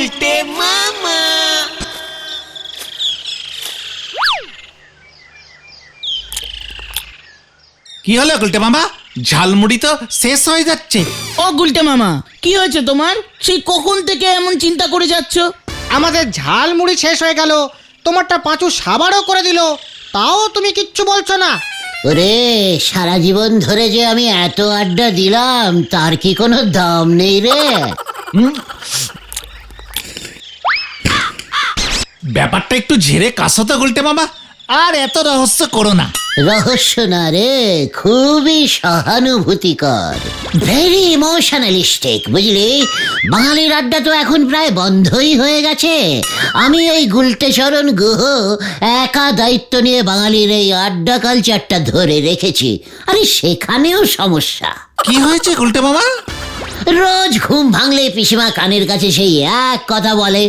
কি হলো গুলটে মামা? ঝালমুড়ি তো শেষ হয়ে যাচ্ছে। ও গুলটে মামা, কি হয়েছে তোমার? সেই কখন থেকে এমন চিন্তা করে যাচ্ছ? আমাদের ঝালমুড়ি শেষ হয়ে গেল, তোমারটা পাঁচু সাবারও করে দিল, তাও তুমি কিচ্ছু বলছো না। ওরে, সারা জীবন ধরে যে আমি এত আড্ডা দিলাম তার কি কোনো দাম নেই রে? ব্যাপারটা একটু ঝেড়ে কাশো তো গুলটে মামা, আর এত রহস্য করো না। রহস্য না রে, খুবই সহানুভূতিকর, ভেরি ইমোশনালিস্টিক, বুঝলি? বাঙালির আড্ডা তো এখন প্রায় বন্ধই হয়ে গেছে। আমি এই গুলটেচরণ গুহ একা দায়িত্ব নিয়ে বাঙালির এই আড্ডা কালচারটা ধরে রেখেছি। আরে সেখানেও সমস্যা। কি হয়েছে গুলটে মামা? রোজ ঘুম ভাঙলে পিসিমা কানের কাছে সেই এক কথা বলে,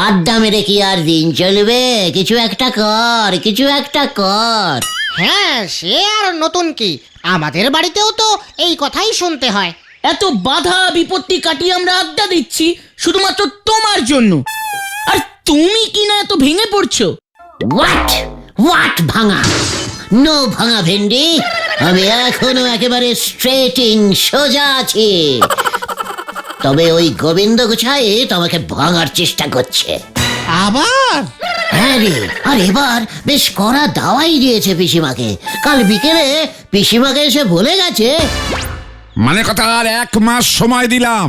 আড্ডা মেরে কি আর দিন চলবে? কিছু একটা কর, কিছু একটা কর। হ্যাঁ, সে আর নতুন কি, আমাদের বাড়িতেও তো এই কথাই শুনতে হয়। এত বাধা বিপত্তি কাটিয়ে আমরা আড্ডা দিচ্ছি শুধুমাত্র তোমার জন্য, আর তুমি কি না এত ভেঙে পড়ছো? হোয়াট ভাঙা? নো ভাঙা ভেন্ডি, আমি এখনো একেবারে স্ট্রেটিং, সোজা আছি। তবে ওই গোবিন্দ গুছাই তোমাকে ভাঙার চেষ্টা করছে আবার? হ্যাঁ রে, আর এবার বেশ কড়া দাওয়াই দিয়েছে পিসিমাকে। কাল বিকেলে পিসিমাকে এসে বলে গেছে, মানে কথা, আর 1 মাস সময় দিলাম,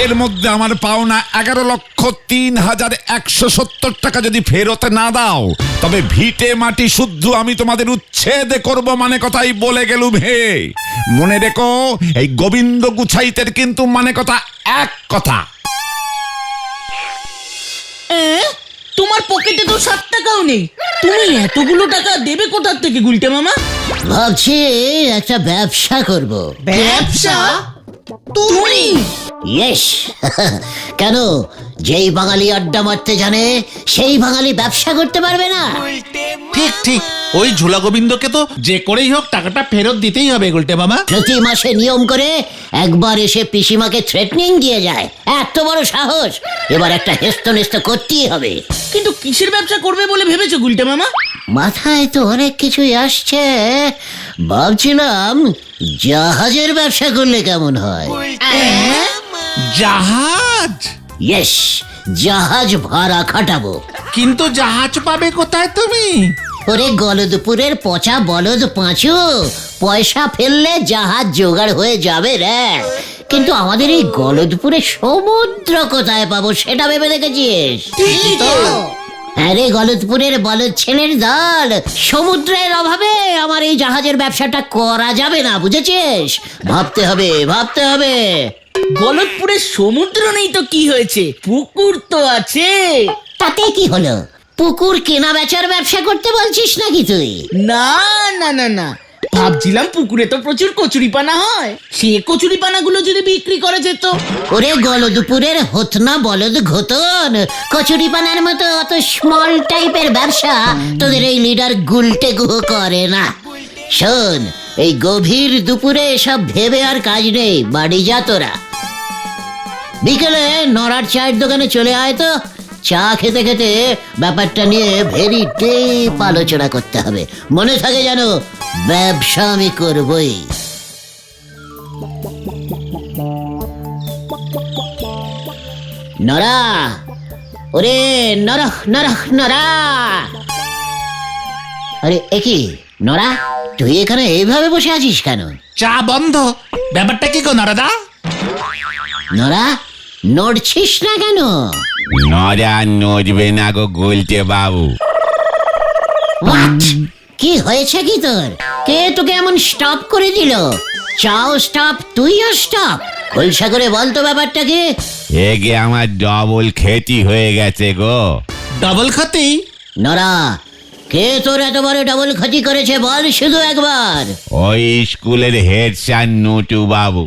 এর মধ্যে আমার পাওনা 11,03,170 টাকা যদি ফেরত না দাও তবে ভিটে মাটি শুদ্ধ আমি তোমাদের উচ্ছেদ করব। মানে কথাই বলে গেলুম হে। মনে রেখো, এই গোবিন্দ গুছাইতের কিন্তু মানে কথা এক কথা। তোমার পকেটে তো 7 টাকাও নেই, তুমি এতগুলো টাকা দেবে কোথা থেকে গুলটে মামা? ভাবছি একটা ব্যবসা করব। ব্যবসা? তুমি? ইয়েস। কেন, যেই বাঙালি আড্ডা মারতে জানে সেই বাঙালি ব্যবসা করতে পারবে না? ঠিক ঠিক, ওই ঝোলা গোবিন্দকে তো যে করেই হোক টাকাটা ফেরত দিতেই হবে গুলটে মামা। প্রতি মাসে নিয়ম করে একবার এসে পিসিমাকে থ্রেটনিং দিয়ে যায়, এত বড় সাহস! এবার একটা হেস্ত নেস্ত করতেই হবে। কিন্তু কিসের ব্যবসা করবে বলে ভেবেছো গুলটে মামা? মাথায় তো অনেক কিছুই আসছে। ভাবছিলাম জাহাজের ব্যবসা করলে কেমন হয়। জাহাজ? ইয়েস, জাহাজ ভাড়া খাটাবো। কিন্তু জাহাজ পাবে কোথায় তুমি? ওরে গলদপুরের পচা বলদ পাঁচু, পয়সা ফেললে জাহাজ জোগাড় হয়ে যাবে রে। কিন্তু আমাদের এই গলদপুরে সমুদ্র কোথায় পাবো সেটা ভেবে দেখেছিস? আরে গলদপুরের বলদ ছেলের দল, সমুদ্রের অভাবে আমার এই জাহাজের ব্যবসাটা করা যাবে না, বুঝেছিস? ভাবতে হবে, ভাবতে হবে। গলতপুরে সমুদ্র নেই তো কি হয়েছে, পুকুর তো আছে। তাতে কি হলো? পুকুর কেনা বেচার ব্যবসা করতে বলছিস নাকি তুই? না না না না, ভাবছিলাম পুকুরে তো প্রচুর কচুরিপানা হয়, সে কচুরিপানাগুলো যদি বিক্রি করা যেত। ওরে গলদপুরের হতনা বলদ ঘতন, কচুরিপানার মতো অত স্মল টাইপের ব্যবসা তোদের এই লিডার গুলটে গুহ করে না। শোন, এই গভীর দুপুরে এসব ভেবে আর কাজ নেই, বাড়ি যা তোরা। বিকেলে নড়ার চায়ের দোকানে চলে আয় তো, চা খেতে খেতে ব্যাপারটা নিয়ে ভেরি ডিপ আলোচনা করতে হবে। মনে থাকে যেন, ব্যবসা আমি করবই। নরা, ওরে নরা নরা নরা! আরে একি নরা, তুই এখানে এইভাবে বসে আছিস কেন? চা বন্ধ। ব্যাপারটা কি গো নারাদা? নরা, নড়ছিস না কেন? নরা নড়বে না গো গুলটে বাবু। What? কি হয়েছে কি তোর? কে তোকে এমন স্টপ করে দিল? চাও স্টপ, তুইও স্টপ। খোলসা করে বলতো ব্যাপারটা কি? এগে আমার ডবল ক্ষতি হয়ে গেছে গো। ডবল ক্ষতি? নরা, কে তোর এত বড় ডবল ক্ষতি করেছে বল শুধু একবার। ওই স্কুলের হেড স্যার নটু বাবু।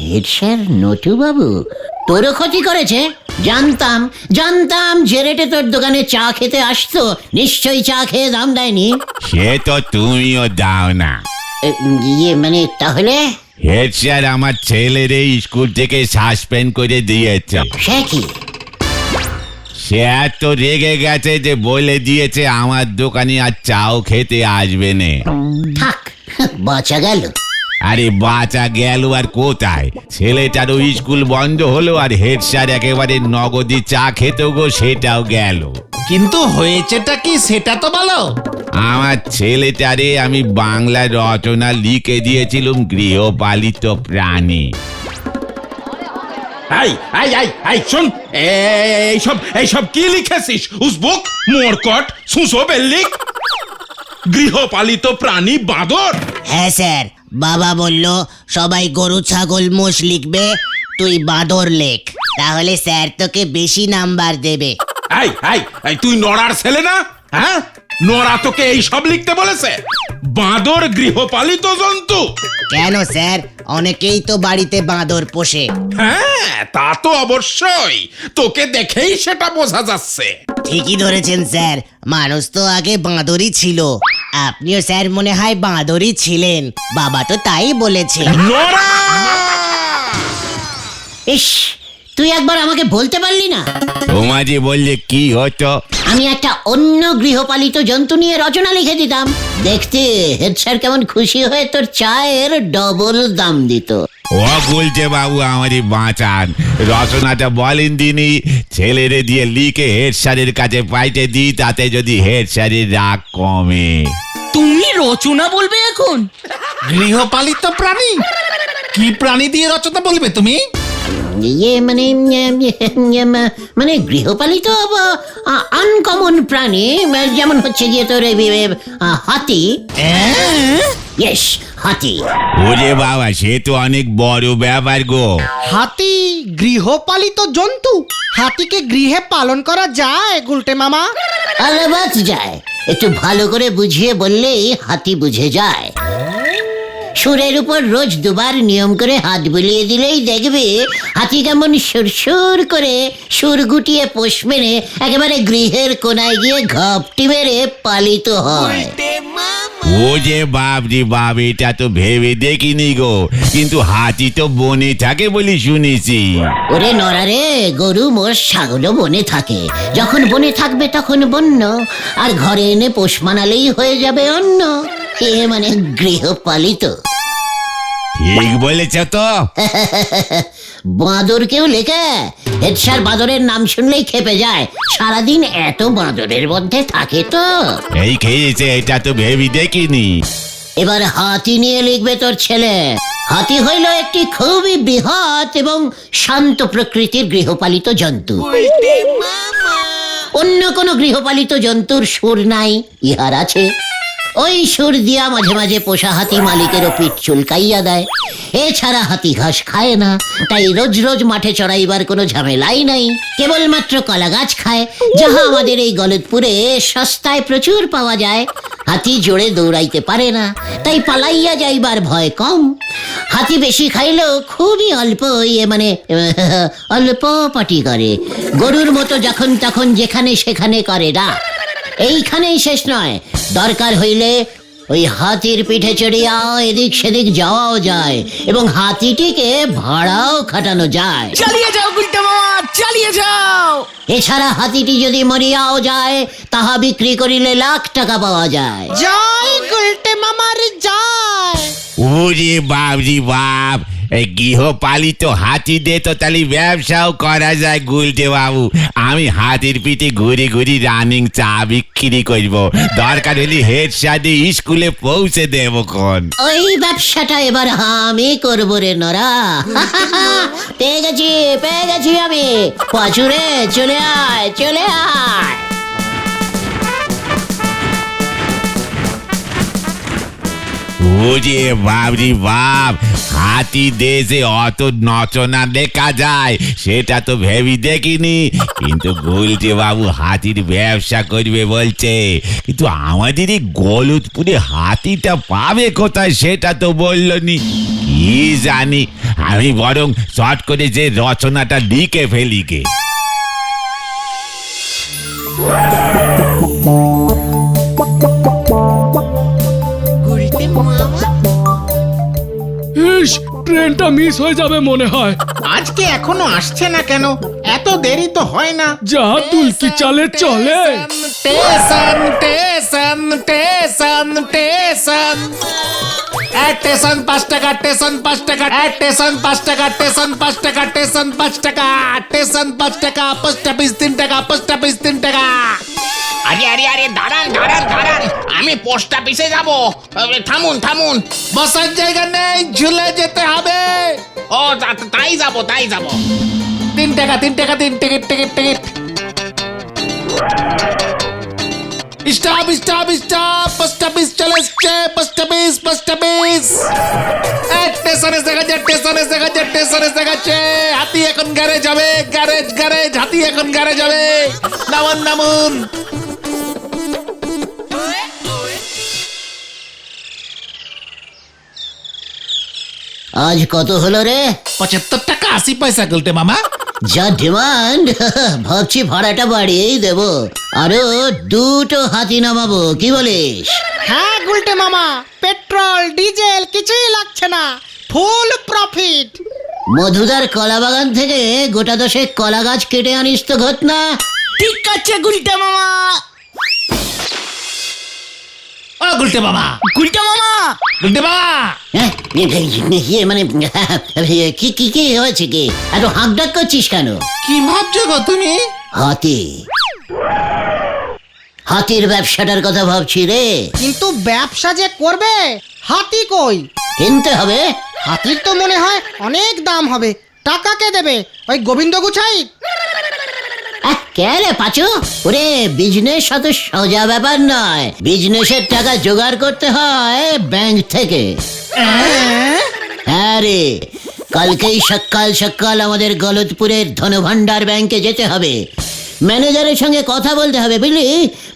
হেড স্যার নটু বাবু তোরও ক্ষতি করেছে? জানতাম জানতাম, যে রেটে তোর দোকানে চা খেতে আসতো নিশ্চয়ই চা খেয়ে দাম দেয়নি। সে তো তুমিও দাও না। ইয়ে মানে তাহলে? হেড স্যার আমার ছেলের এই স্কুল থেকে সাসপেন্ড করে দিয়েছে। সে কি? সে এত রেগে গেছে যে বলে দিয়েছে আমার দোকানে আর চাও খেতে আসবে না। থাক, বাঁচা গেল। আরে বাঁচা গেল আর কোথায়, ছেলেটারও স্কুল বন্ধ হলো আর হেড স্যার একেবারে নগদি চা খেতেও গো, সেটাও গেল। কিন্তু হয়েছেটা কি সেটা তো বলো। আমার ছেলেটারে আমি বাংলা রচনা লিখে দিয়েছিলাম গৃহপালিত প্রাণী। শোন, এইসব কি লিখেছিস? উসবুক, মোরকট, সুসো বেল্লিক, গৃহপালিত প্রাণী বাঁদর। হ্যাঁ স্যার, বাবা বলল সবাই গরু ছাগল মোষ লিখবে, তুই বাঁদর লেখ, তাহলে স্যার তোকে বেশি নাম্বার দেবে। এই তুই নড়ার ছেলে না? হ্যাঁ, নড়া তোকে এই সব লিখতে বলেছে? বাঁদর গৃহপালিত জন্তু? কেন স্যার, অনেকেই তো বাড়িতে বাঁদর পোষে। হ্যাঁ, তা তো অবশ্যই, তোকে দেখেই সেটা বোঝা যাচ্ছে। ঠিকই ধরেছেন স্যার, মানুষ তো আগে বাঁদরই ছিল। আপনিও স্যার মনে হয় বাঁদরই ছিলেন, বাবা তো তাই বলেছে। নড়া! ইস, তুই একবার আমাকে বলতে পারলি না? তোমাজি বললে কি হতো? আমি একটা অন্য গৃহপালিত জন্তু নিয়ে রচনা লিখে দিতাম, দেখতে হেড স্যার কেমন খুশি হয়ে তোর চায়ের ডবল দাম দিত। ও বলছে বাবু আমারই বাঁচান, রচনাটা বলেন দিনই, ছেলেরে দিয়ে লিখে হেড স্যারের কাছে পাইতে দিই, তাতে যদি হেড স্যারের রাগ কমে। তুমি রচনা বলবে এখন? গৃহপালিত প্রাণী? কি প্রাণী দিয়ে রচনা বলবে তুমি? মানে গৃহপালিত আনকমন প্রাণী, যেমন হচ্ছে গিয়ে তোর হাতি। ইয়েস, হাতি। ওরে বাবা, সে তো অনেক বড় ব্যাপার গো। হাতি গৃহপালিত জন্তু? হাতিকে গৃহে পালন করা যায় গুলটে মামা? আলাবাত যায়, একটু ভালো করে বুঝিয়ে বললেই হাতি বুঝে যায়। সুরের উপর রোজ দুবার নিয়ম করে হাত বুলিয়ে দিলেই দেখবে হাতি কেমন সুরসুর করে সুর গুটিয়ে পোষ মেরে একেবারে গৃহের কোনায় গিয়ে ঘপটি মেরে পালিত হয়। ও যে বাপজি বাপ, এটা তো ভেবে দেখিনি গো, কিন্তু হাতি তো বনে থাকে বলি শুনেছি। ওরে নরারে, গরু মোষ ছাগলও বনে থাকে, যখন বনে থাকবে তখন বন্য, আর ঘরে এনে পোষ মানালেই হয়ে যাবে অন্য। এ মানে গৃহপালিত। ঠিক বলেছ তো। বাঁদর কেউ লেখে? হেড স্যার বাঁদরের নাম শুনলেই খেপে যায়, সারাদিন এত বাঁদরের মধ্যে থাকে তো। এই খেয়েছে, এটা তো ভেবে দেখিনি। এবার হাতি নিয়ে লিখবে তোর ছেলে। হাতি হইল একটি খুবই বৃহৎ এবং শান্ত প্রকৃতির গৃহপালিত জন্তু। অন্য কোনো গৃহপালিত জন্তুর সুর নাই, ইহার আছে। ওই সুর দিয়া মাঝে মাঝে পোষা হাতি মালিকেরও পিঠ চুলকাইয়া দেয়। এছাড়া হাতি ঘাস খায় না, তাই রোজ রোজ মাঠে চড়াইবার কোনো ঝামেলাই নাই। কেবলমাত্র কলা গাছ খায়, যাহা আমাদের এই গলতপুরে সস্তায় প্রচুর পাওয়া যায়। হাতি জোরে দৌড়াইতে পারে না, তাই পালাইয়া যাইবার ভয় কম। হাতি বেশি খাইলেও খুবই অল্প, মানে অল্প পাটি করে। গরুর মতো যখন তখন যেখানে সেখানে করে না। এইখানেই শেষ নয়, দরকার হইলে ওই হাতির পিঠে চড়িয়া এদিক সেদিক যাওয়াও যায় এবং হাতিটিকে ভাড়াও খাটানো যায়। চালিয়ে যাও গুলটে মামা, চালিয়ে যাও। এছাড়া হাতিটি যদি মরিয়াও যায়, তাহা বিক্রি করিলে লাখ টাকা পাওয়া যায়। জয় গুলটে মামার জয়। ওরে বাপজি বাপ, এই গৃহপালিত হাতি দিয়ে তো তাহলে ব্যবসাও করা যায় গুলটে বাবু। আমি হাতির পিঠে ঘুরি ঘুরি রানিং চা বিক্রি করবো, দরকার হলে হেড স্যার স্কুলে পৌঁছে দেবো কোন। ওই ব্যবসাটা এবার আমি করবো রে নরা। পেয়ে গেছি আমি। পাচুরে চলে আয়, চলে আয়। ওরে বাপরি বাপ, হাতি দেশে অত নচনা দেখা যায় সেটা তো ভেবে দেখিনি, কিন্তু গুলটে বাবু হাতির ব্যবসা করবে বলছে। কিন্তু আমাদের এই গলতপুরে হাতিটা পাবে কোথায় সেটা তো বললনি। কি জানি, আমি বরং শর্ট করে যে রচনাটা লিখে ফেলি গে। ট্রেনটা মিস হয়ে যাবে মনে হয়। আজকে এখনো আসছে না কেন? এত দেরি তো হয় না। যা দুলকি চালে চলে। Station station station station station 5 টাকা, স্টেশন 5 টাকা, স্টেশন 5 টাকা, স্টেশন 5 টাকা, স্টেশন 5 টাকা, স্টেশন 5 টাকা, পোস্ট অফিস 3 টাকা, পোস্ট অফিস 3 টাকা। আরে আরে আরে দাঁড়ান দাঁড়ান দাঁড়ান, আমি পোস্ট অফিসে যাব। থামুন থামুন। বসার জায়গা নেই, ঝুলে যেতে হবে। ও তাই যাব তাই যাব। 3 টাকা 3 টাকা 3 ticket ticket ticket. Stop stop stop, post office চলে এসছে, পোস্ট অফিস পোস্ট অফিস। স্টেশনে দেখা যায়, স্টেশনে দেখা যায়, স্টেশনে দেখাচ্ছে। হাতি এখন গ্যারেজ যাবে, গ্যারেজ গ্যারেজ, হাতি এখন গ্যারেজ যাবে। নামুন নামুন। আজ কত হলো রে? 75 টাকা 80 পয়সা গুলটে মামা। যা ডিমান্ড, ভাবছি ভাড়াটা বাড়িয়েই দেব। আরো 2টো হাতি নামাবো, কি বলিস? হ্যাঁ গুলটে মামা, পেট্রোল ডিজেল কিছুই লাগছে না, ফুল প্রফিট। মধুদার কলা বাগান থেকে গোটা 10 কলা গাছ কেটে আনিস তো ঘটনা। ঠিক আছে গুলটা মামা। ও গুলটে মামা, গুলটা মামা, গুলটে মামা। হ্যাঁ, মানে কি কি কি হয়েছে কি? এত হাঁক ডাক করছিস কেন? কি ভাবছো গো তুমি? হাতি, হাতির ব্যবসাটার কথা ভাবছি রে। কিন্তু ব্যবসা যে করবে, হাতি কই? কিনতে হবে। হাতির তো মনে হয় অনেক দাম হবে। টাকা কে দেবে? ওই গোবিন্দ গুছাই? কে রে পাচু? ওরে, বিজনেস অত সোজা ব্যাপার নয়। বিজনেসের টাকা জোগাড় করতে হয় ব্যাংক থেকে। হ্যাঁ রে, কালকেই সকাল সকাল আমাদের গলতপুরের ধনভান্ডার ব্যাংকে যেতে হবে। ম্যানেজারের সঙ্গে কথা বলতে হবে, বুঝলি?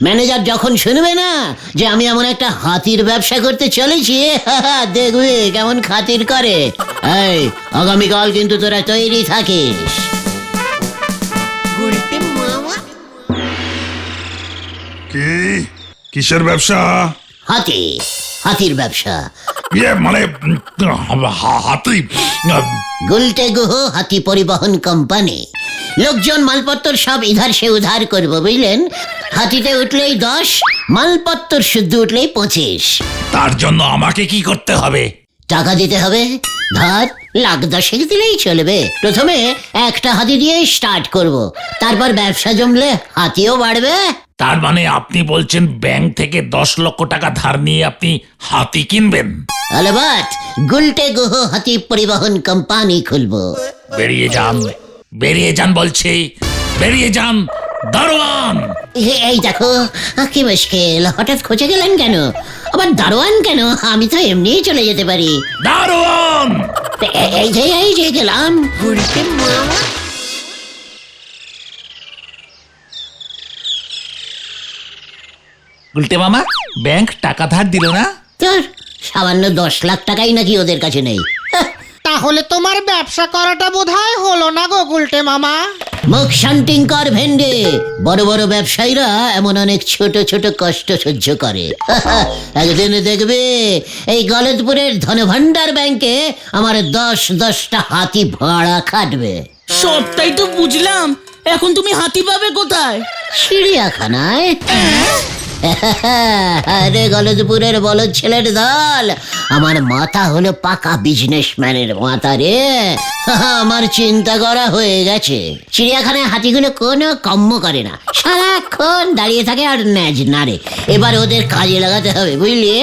ম্যানেজার যখন শুনবে না যে আমি এমন একটা হাতির ব্যবসা করতে চলেছি, দেখবি কেমন খাতির করে। এই, আগামীকাল কিন্তু তোরা তৈরি থাকিস। কি কিসের ব্যবসা? হাতি, হাতির ব্যবসা। ইয়ে মানে হাতি। গুলটে গুহ হাতি পরিবহন কোম্পানি। লোকজন মালপত্র সব ইধার সে উধার করবো, বুঝলেন? হাতিতে উঠলেই 10, মালপত্র শুদ্ধ উঠলেই 25। তার জন্য আমাকে কি করতে হবে? টাকা দিতে হবে। ধর, 1,10,000 দিলেই চলবে। প্রথমে একটা হাতি দিয়ে স্টার্ট করব, তারপর ব্যবসা জমলে হাতিও বাড়বে। তার মানে আপনি বলছেন ব্যাংক থেকে 10 লক্ষ টাকা ধার নিয়ে আপনি হাতি কিনবেন? আলবাত, গুলটে গুহ হাতি পরিবহন কোম্পানি খুলবো। বেরিয়ে যান, বেরিয়ে যান বলছি, বেরিয়ে যান। দারোয়ান! এই দেখো, কি মুশকিল, হঠাৎ খোঁজে গেলেন কেন? আবার দারোয়ান কেন? আমি তো এমনিই চলে যেতে পারি। দারোয়ান! এই যে গেলাম। গুলটে মামা, ব্যাংক টাকা ধার দিল না? তোর সামান্য 10 লাখ টাকাই নাকি ওদের কাছে নেই। তাহলে তোমার ব্যবসা করাটা বোধহয় হলো না গো গুলটে মামা। মুখ শান্তিং কর ভেন্ডে। বড় বড় ব্যবসায়ীরা এমন অনেক ছোট ছোট কষ্ট সহ্য করে। একদিন দেখবে এই গলতপুরের ধনভান্ডার ব্যাংকে আমার 10টা হাতি ভাড়া খাটবে। সবটাই তো বুঝলাম, এখন তুমি হাতি পাবে কোথায়? চিড়িয়াখানায়। আরে গলতপুরের বলদ ছেলের দল, আমার মাথা হলো পাকা বিজনেসম্যানের মাথা রে। আমার চিন্তা করা হয়ে গেছে। চিড়িয়াখানায় হাতিগুলো কোনো কম্ম করে না, সারাক্ষণ দাঁড়িয়ে থাকে আর ন্যাজ নাড়ে। এবার ওদের কাজে লাগাতে হবে, বুঝলি?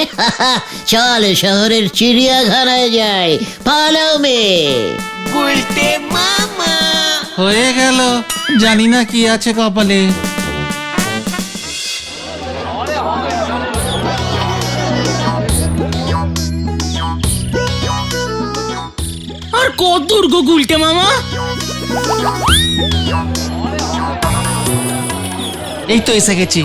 চল শহরের চিড়িয়াখানায় যাই, ফলো মে। হয়ে গেল, জানি না কি আছে কপালে। আর কত দূর গো গুলটে মামা? এই তো এসে গেছি।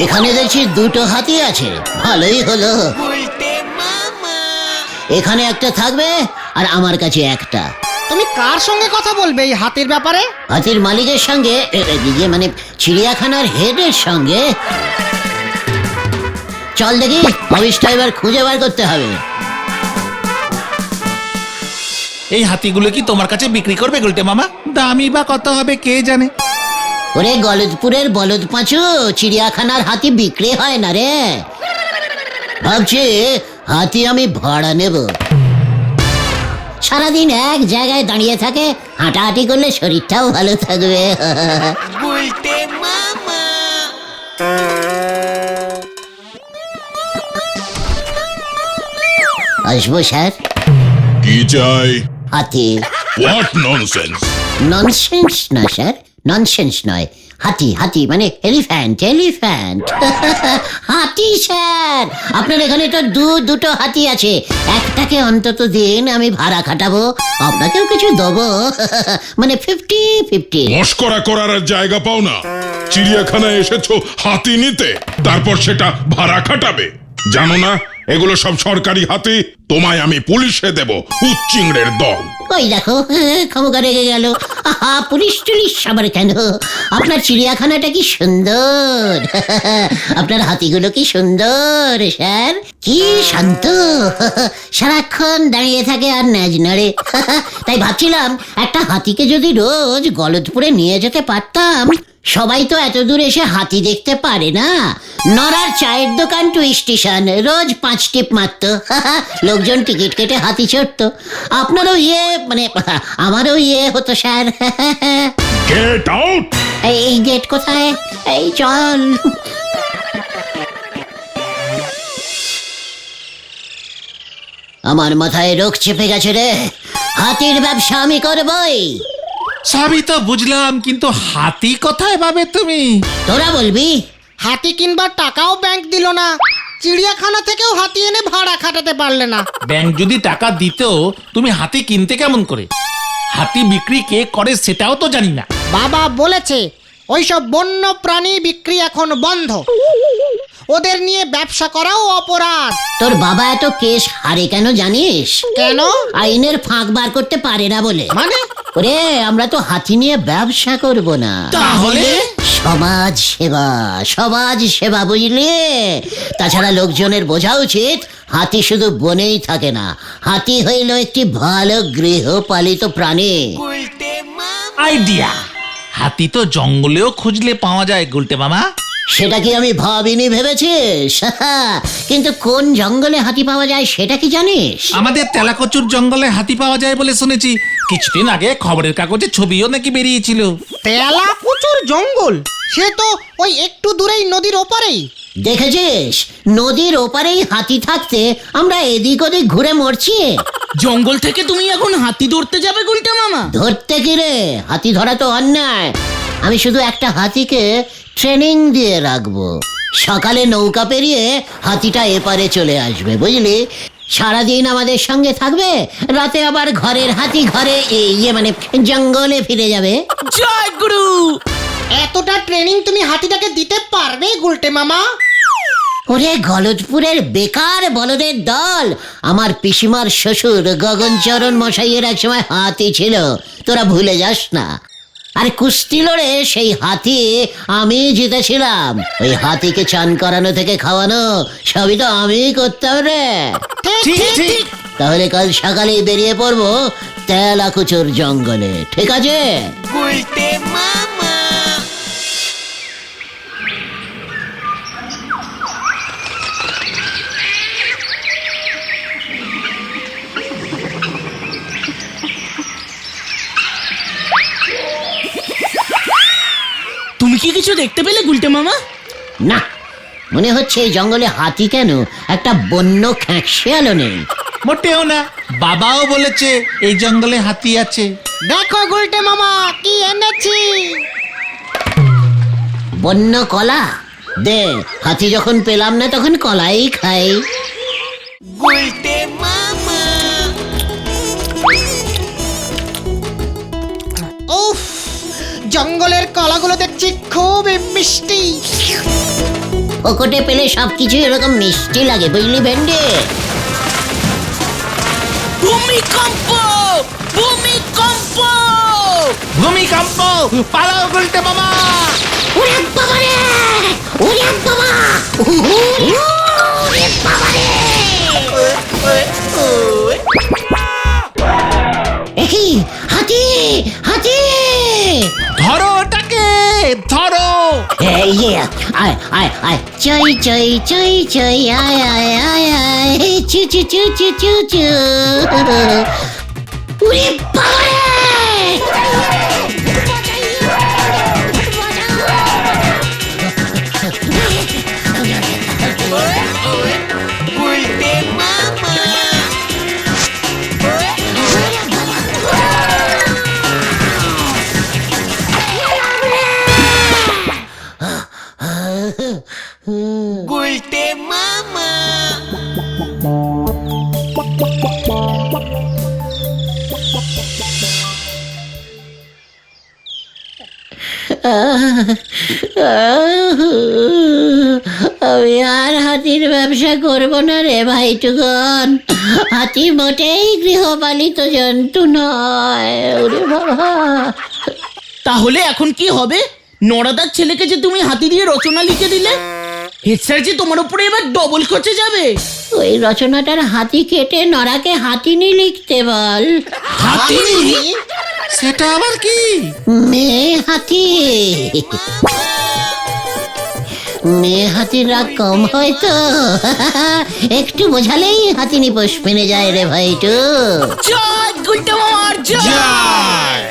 এখানে দেখছি দুটো হাতি আছে, ভালোই হলো। এখানে একটা থাকবে আর আমার কাছে একটা। তুমি কার সঙ্গে কথা বলবে এই হাতির ব্যাপারে? হাতির মালিকের সঙ্গে, ইয়ে মানে চিড়িয়াখানার হেডের সঙ্গে। চল দেখি, অফিসটা এবার খুঁজে বার করতে হবে। এই হাতিগুলো কি তোমার কাছে বিক্রি করবে গুলটে মামা? দামই বা কত হবে কে জানে। ওরে গলদপুরের বলদ পাঁচু, চিড়িয়াখানার হাতি বিক্রি হয় না রে। ভাবছি হাতি আমি ভাড়া নেব। সারাদিন এক জায়গায় দাঁড়িয়ে থাকে, হাঁটাহাঁটি করলে শরীরটাও ভালো থাকবে। আসবো স্যার? কি চাই? হাতি। What nonsense! ননসেন্স না স্যার, ননসেন্স নয়, হাতি হাতি মানে এলিফ্যান্ট, এলিফ্যান্ট। হাতি স্যার, আপনার এখানে তো দুটো হাতি আছে, একটাকে অন্তত দিন, আমি ভাড়া খাটাবো, আপনাকেও কিছু দেবো। মানে 50-50। মস্করা করার আর জায়গা পাও না। চিড়িয়াখানায় এসেছো হাতি নিতে, তারপর সেটা ভাড়া খাটাবে। জানো না এগুলো সব সরকারি হাতি? তোমায় আমি পুলিশে দেব, উচ্চিংড়ের দল। ওই দেখো, ক্ষমতা রেগে গেল। আহা, পুলিশ টুলিশ আবার কেন? আপনার চিড়িয়াখানাটা কি সুন্দর, আপনার হাতিগুলো কি সুন্দর স্যার, কি শান্ত, সারাক্ষণ দাঁড়িয়ে থাকে আর ন্যাজ নাড়ে। তাই ভাবছিলাম একটা হাতিকে যদি রোজ গলদপুরে নিয়ে যেতে পারতাম। সবাই তো এত দূর এসে হাতি দেখতে পারে না। নড়ার চায়ের দোকান টু স্টেশন, রোজ 5 টিপ মারত, লোকজন টিকিট কেটে হাতি চড়তো। আপনারও মানে আমারও হতো স্যার। Get out! এই গেট কোথায়? এই চল। আমার মাথায় রোগ চেপে গেছে রে, হাতির ব্যবসা আমি করবই। সবই তো বুঝলাম, কিন্তু হাতি কোথায় পাবে তুমি? তোরা বলবি। হাতি কিনবার টাকাও ব্যাংক দিল না, চিড়িয়াখানা থেকেও হাতি এনে ভাড়া খাটাতে পারলে না। ব্যাংক যদি টাকা দিত, তুমি হাতি কিনতে কেমন করে? হাতি বিক্রি কে করে সেটাও তো জানি না। বাবা বলেছে ওইসব বন্য প্রাণী বিক্রি এখন বন্ধ, ওদের নিয়ে ব্যবসা করাও অপরাধ। তোর বাবা এত কেস হারে কেন জানিস? কেন? আইনের ফাঁক বার করতে পারে না বলে। মানে? ওরে, আমরা তো হাতি নিয়ে ব্যবসা করব না। তাহলে? সমাজ সেবা, সমাজ সেবা, বুঝলি? তাছাড়া লোকজনের বোঝা উচিত হাতি শুধু বনেই থাকে না, হাতি হইল একটি ভালো গৃহপালিত প্রাণী। আইডিয়া! হাতি তো জঙ্গলেও খুঁজলে পাওয়া যায় গুলটে মামা। সেটা কি আমি ভাবিনি ভেবেছিস? কিন্তু কোন জঙ্গলে হাতি পাওয়া যায় সেটা কি জানিস? আমাদের তেলাকচুর জঙ্গলে হাতি পাওয়া যায় বলে শুনেছি। কিছুদিন আগে খবরের কাগজে ছবিও নাকি বেরিয়েছিল। তেলাকুচুর জঙ্গল? সে তো ওই একটু দূরেই নদীর ওপারেই। দেখেছিস, নদীর ওপারেই হাতি থাকতে আমরা এদিক ওদিক ঘুরে মরছি। জঙ্গল থেকে তুমি এখন হাতি ধরতে যাবে গুলটে মামা? ধরতে কি রে, হাতি ধরা তো অন্যায়। আমি শুধু একটা হাতিকে ট্রেনিং দিয়ে রাখবো, সকালে নৌকা পেরিয়ে হাতিটা এপারে চলে আসবে, বুঝলি? সারাদিন আমাদের সঙ্গে থাকবে, রাতে আবার ঘরের হাতি ঘরে মানে জঙ্গলে ফিরে যাবে। জয় গুরু! এতটা ট্রেনিং তুমি হাতিটাকে দিতে পারবে গুলটে মামা? ওরে গলদপুরের বেকার বলদের দল, আমার পিসিমার শ্বশুর গগনচরণ মশাইয়ের এক সময় হাতি ছিল, তোরা ভুলে যাস না। আর কুস্তি লড়ে সেই হাতি আমি জিতেছিলাম। ওই হাতিকে চান করানো থেকে খাওয়ানো সবই তো আমি করতাম রে। ঠিক। তাহলে কাল সকালেই বেরিয়ে পড়বো তেলাকুচুর জঙ্গলে, ঠিক আছে? তুমি কি কিছু দেখতে পেলে গুলটে মামা? না, মনে হচ্ছে এই জঙ্গলে হাতি কেন, একটা বন্য খ্যাঁকশিয়ালও নেই। মোটেও না, বাবাও বলেছে এই জঙ্গলে হাতি আছে। দেখো গুলটে মামা কি এনেছি। বন্য কলা দে, হাতি যখন পেলাম না তখন কলাই খাই। উফ, জঙ্গলের কলাগুলো দেখছি খুব মিষ্টি। ফোকটে পেলে সবকিছু এরকম মিষ্টি লাগে, বুঝলি ভেন্ডি? ভূমিকম্প ভূমিকম্প ভূমিকম্প, পালাও গুলটে মামা। ওরে বাবা রে! ওরে বাবা! ওরে বাবা রে! একি হাতি! হাতি! ধরো ওটাকে, ধরো। এই যে, আয় আয় আয়, চই চই চই চই, আয় আয় আয় আয়, চু চু চু চু চু চু। ওরে বাবা রে! আমি আর হাতির ব্যবসা করব না রে ভাইটুগন। হাতি মোটেই গৃহপালিত জন্তু নয়। ওরে বাবা! তাহলে এখন কি হবে? নরাদার ছেলেকে যে তুমি হাতি দিয়ে রচনা লিখে দিলে, হেড স্যার যে তোমার উপরে এবার ডবল খরচে যাবে। ওই রচনাটার হাতি কেটে নরাকে হাতিনি লিখতে বল। হাতিনি? সেটা আবার কি? মেয়ে হাতি। মেয়ে হাতির রাগ কম হয় তো, একটু বোঝালেই হাতিনি পোষ মেনে যায় রে ভাইটু। জয় গুলটে মামার জয়।